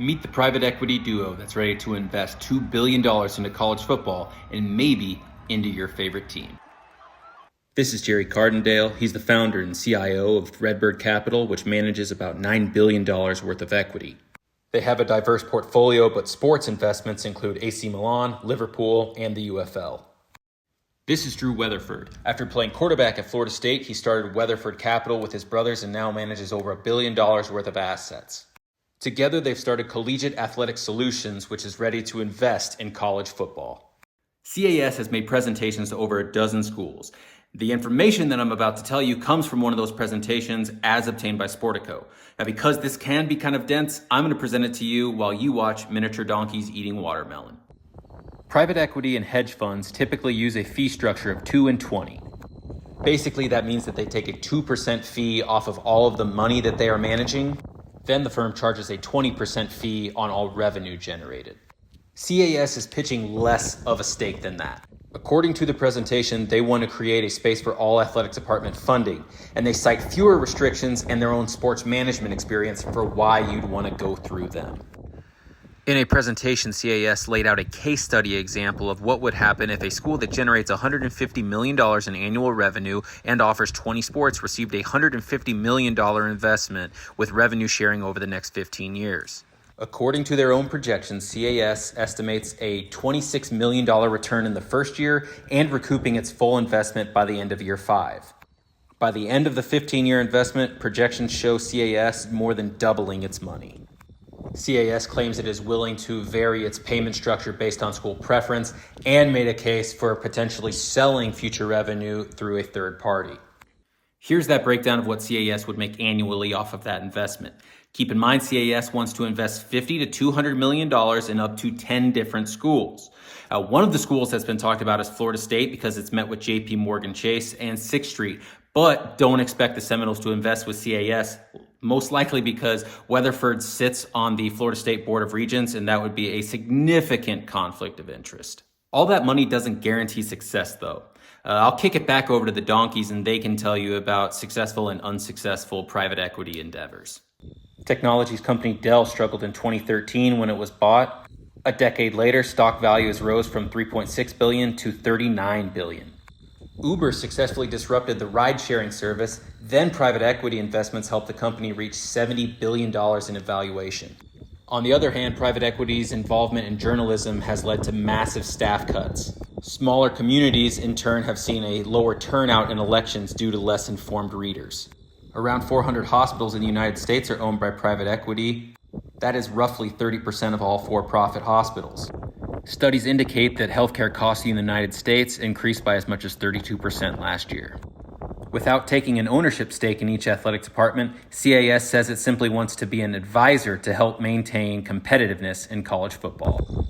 Meet the private equity duo that's ready to invest $2 billion into college football and maybe into your favorite team. This is Jerry Cardendale. He's the founder and CIO of Redbird Capital, which manages about $9 billion worth of equity. They have a diverse portfolio, but sports investments include AC Milan, Liverpool, and the UFL. This is Drew Weatherford. After playing quarterback at Florida State, he started Weatherford Capital with his brothers and now manages over $1 billion worth of assets. Together, they've started Collegiate Athletic Solutions, which is ready to invest in college football. CAS has made presentations to over a dozen schools. The information that I'm about to tell you comes from one of those presentations as obtained by Sportico. Now, because this can be kind of dense, I'm going to present it to you while you watch miniature donkeys eating watermelon. Private equity and hedge funds typically use a fee structure of 2 and 20. Basically, that means that they take a 2% fee off of all of the money that they are managing. Then the firm charges a 20% fee on all revenue generated. CAS is pitching less of a stake than that. According to the presentation, they want to create a space for all athletics department funding, and they cite fewer restrictions and their own sports management experience for why you'd want to go through them. In a presentation, CAS laid out a case study example of what would happen if a school that generates $150 million in annual revenue and offers 20 sports received a $150 million investment with revenue sharing over the next 15 years. According to their own projections, CAS estimates a $26 million return in the first year and recouping its full investment by the end of year 5. By the end of the 15-year investment, projections show CAS more than doubling its money. CAS claims it is willing to vary its payment structure based on school preference and made a case for potentially selling future revenue through a third party. Here's that breakdown of what CAS would make annually off of that investment. Keep in mind, CAS wants to invest $50 to $200 million in up to 10 different schools. One of the schools that's been talked about is Florida State because it's met with JP Morgan Chase and 6th Street. But don't expect the Seminoles to invest with CAS, most likely because Weatherford sits on the Florida State Board of Regents, and that would be a significant conflict of interest. All that money doesn't guarantee success, though. I'll kick it back over to the donkeys, and they can tell you about successful and unsuccessful private equity endeavors. Technologies company Dell struggled in 2013 when it was bought. A decade later, stock values rose from $3.6 billion to $39 billion. Uber successfully disrupted the ride-sharing service, then private equity investments helped the company reach $70 billion in evaluation. On the other hand, private equity's involvement in journalism has led to massive staff cuts. Smaller communities, in turn, have seen a lower turnout in elections due to less informed readers. Around 400 hospitals in the United States are owned by private equity. That is roughly 30% of all for-profit hospitals. Studies indicate that healthcare costs in the United States increased by as much as 32% last year. Without taking an ownership stake in each athletic department, CAS says it simply wants to be an advisor to help maintain competitiveness in college football.